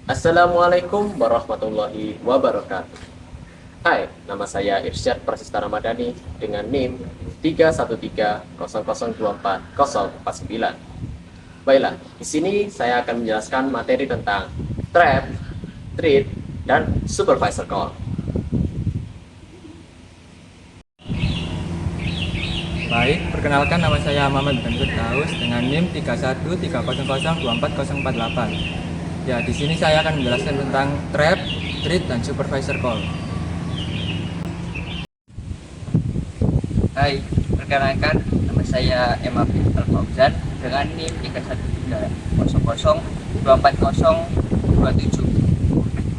Assalamualaikum warahmatullahi wabarakatuh. Hai, nama saya Irsyad Prasista Ramadhani dengan NIM 31300240049. Baiklah, di sini saya akan menjelaskan materi tentang trap, treat, dan supervisor call. Baik, perkenalkan nama saya Muhammad Ben Firdaus dengan NIM 31300240048. Ya, di sini saya akan menjelaskan tentang trap, treat, dan supervisor call. Hai, perkenalkan nama saya Emma bin Al-Fauzan dengan NIM 31300240027.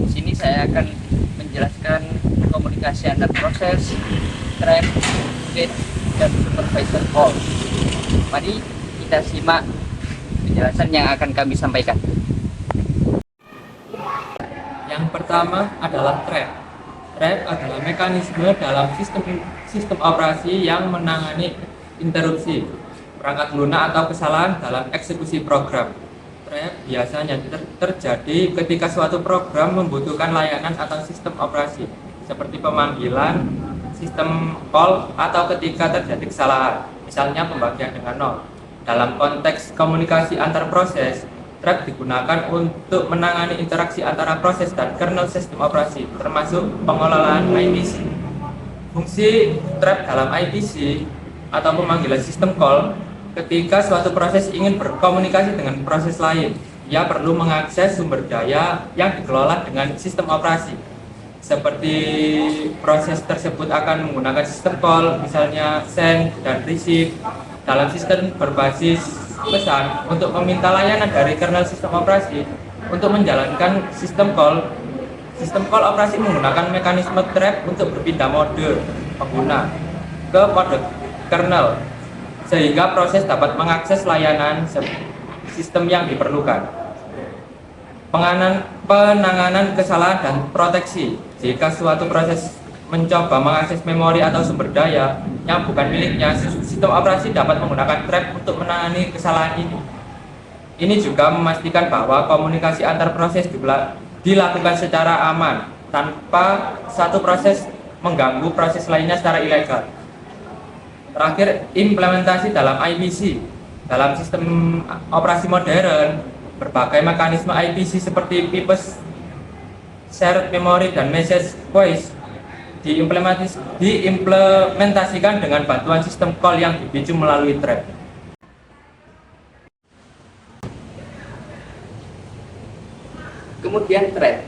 Di sini saya akan menjelaskan komunikasi antar proses, trap, treat, dan supervisor call. Mari kita simak penjelasan yang akan kami sampaikan. Yang pertama adalah trap. Trap adalah mekanisme dalam sistem operasi yang menangani interupsi, perangkat lunak atau kesalahan dalam eksekusi program. Trap biasanya terjadi ketika suatu program membutuhkan layanan atau sistem operasi, seperti pemanggilan, sistem call, atau ketika terjadi kesalahan, misalnya pembagian dengan nol. Dalam konteks komunikasi antar proses, trap digunakan untuk menangani interaksi antara proses dan kernel sistem operasi, termasuk pengelolaan IPC. Fungsi trap dalam IPC atau pemanggilan sistem call, ketika suatu proses ingin berkomunikasi dengan proses lain, ia perlu mengakses sumber daya yang dikelola dengan sistem operasi. Seperti proses tersebut akan menggunakan sistem call, misalnya send dan receive. Dalam sistem berbasis pesan, untuk meminta layanan dari kernel sistem operasi untuk menjalankan sistem call operasi menggunakan mekanisme trap untuk berpindah mode pengguna ke mode kernel, sehingga proses dapat mengakses layanan sistem yang diperlukan. Penanganan kesalahan dan proteksi. Jika suatu proses mencoba mengakses memori atau sumber daya yang bukan miliknya, sistem operasi dapat menggunakan trap untuk menangani kesalahan ini. Ini juga memastikan bahwa komunikasi antar proses dilakukan secara aman, tanpa satu proses mengganggu proses lainnya secara ilegal. Terakhir, implementasi dalam IPC. Dalam sistem operasi modern, berbagai mekanisme IPC seperti pipes, shared memory, dan message voice diimplementasikan dengan bantuan sistem call yang dipicu melalui trap. Kemudian thread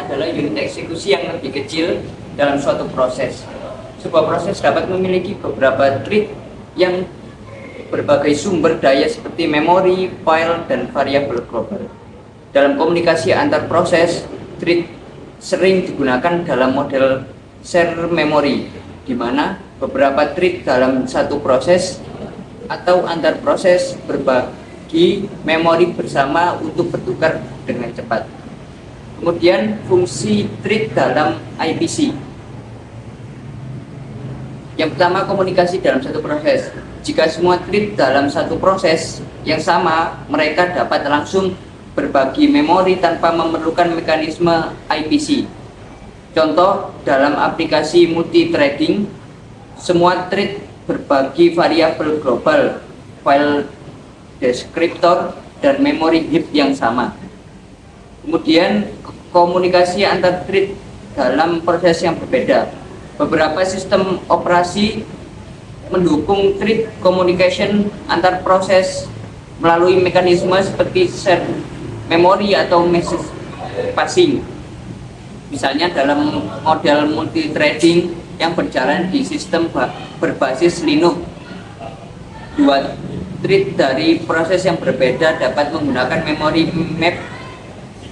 adalah unit eksekusi yang lebih kecil dalam suatu proses. Sebuah proses dapat memiliki beberapa thread yang berbagai sumber daya seperti memori, file, dan variabel global. Dalam komunikasi antar proses, thread sering digunakan dalam model share memory, di mana beberapa thread dalam satu proses atau antar proses berbagi memori bersama untuk bertukar dengan cepat. Kemudian fungsi thread dalam IPC. Yang pertama, komunikasi dalam satu proses. Jika semua thread dalam satu proses yang sama, mereka dapat langsung berbagi memori tanpa memerlukan mekanisme IPC. Contoh, dalam aplikasi multi-threading, semua thread berbagi variabel global, file descriptor, dan memori heap yang sama. Kemudian komunikasi antar thread dalam proses yang berbeda. Beberapa sistem operasi mendukung thread communication antar proses melalui mekanisme seperti share memory atau message passing. Misalnya dalam model multi-threading yang berjalan di sistem berbasis Linux, dua thread dari proses yang berbeda dapat menggunakan memory map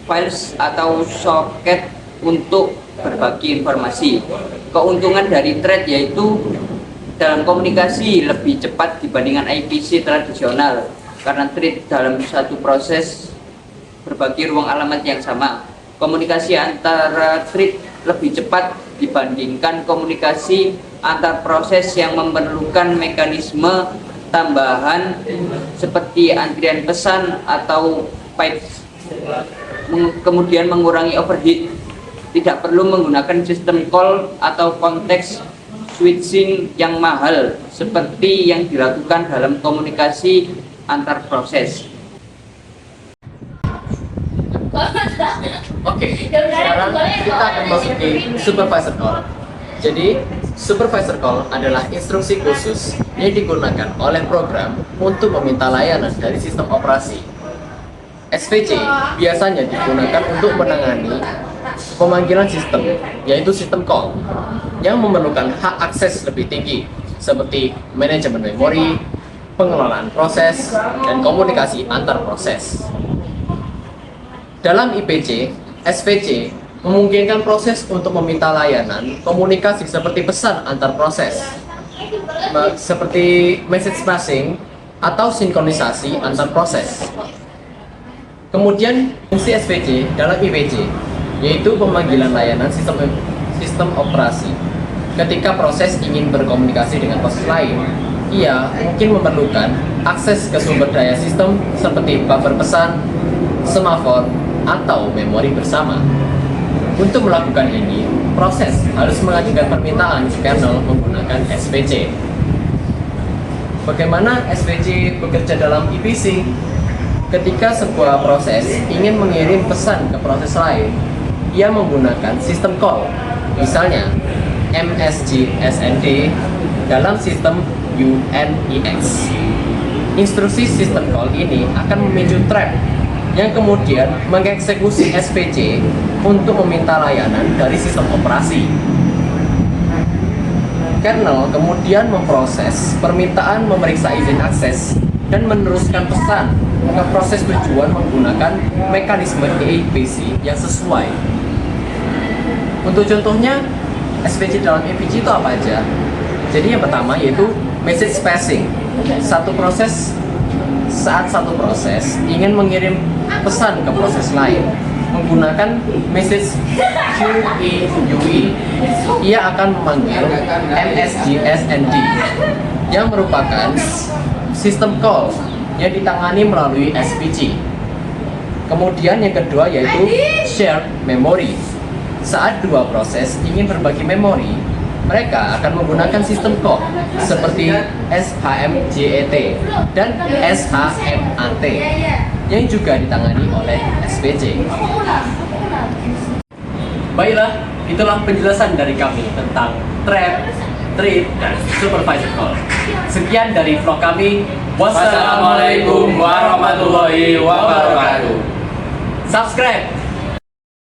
files atau soket untuk berbagi informasi. Keuntungan dari thread yaitu dalam komunikasi lebih cepat dibandingkan IPC tradisional, karena thread dalam satu proses berbagi ruang alamat yang sama. Komunikasi antara thread lebih cepat dibandingkan komunikasi antar proses yang memerlukan mekanisme tambahan seperti antrian pesan atau kemudian mengurangi overheat. Tidak perlu menggunakan sistem call atau konteks switching yang mahal seperti yang dilakukan dalam komunikasi antar proses. Oke, sekarang kita akan masuki supervisor call. Jadi, supervisor call adalah instruksi khusus yang digunakan oleh program untuk meminta layanan dari sistem operasi. SVC biasanya digunakan untuk menangani pemanggilan sistem, yaitu sistem call, yang memerlukan hak akses lebih tinggi, seperti manajemen memori, pengelolaan proses, dan komunikasi antar proses. Dalam IPC, SVC memungkinkan proses untuk meminta layanan komunikasi seperti pesan antar proses, seperti message passing atau sinkronisasi antar proses. Kemudian fungsi SVC dalam IPC yaitu pemanggilan layanan sistem operasi. Ketika proses ingin berkomunikasi dengan proses lain, ia mungkin memerlukan akses ke sumber daya sistem seperti buffer pesan, semafor, atau memori bersama. Untuk melakukan ini, proses harus mengajukan permintaan ke kernel menggunakan SVC. Bagaimana SVC bekerja dalam IPC? Ketika sebuah proses ingin mengirim pesan ke proses lain, ia menggunakan sistem call, misalnya MSG SND dalam sistem UNIX. Instruksi sistem call ini akan memicu trap yang kemudian mengeksekusi SVC untuk meminta layanan dari sistem operasi. Kernel kemudian memproses permintaan memeriksa izin akses dan meneruskan pesan ke proses tujuan menggunakan mekanisme IPC yang sesuai. Untuk contohnya, SVC dalam IPC itu apa aja? Jadi yang pertama yaitu message passing. Saat satu proses ingin mengirim pesan ke proses lain menggunakan message QEUE, ia akan memanggil MSGSND yang merupakan sistem call yang ditangani melalui SVC. Kemudian yang kedua yaitu shared memory. Saat dua proses ingin berbagi memori, mereka akan menggunakan sistem call seperti SHMJET dan SHMAT yang juga ditangani oleh SVC. Baiklah, itulah penjelasan dari kami tentang trap, treat, dan supervisor call. Sekian dari vlog kami. Wassalamualaikum warahmatullahi wabarakatuh. Subscribe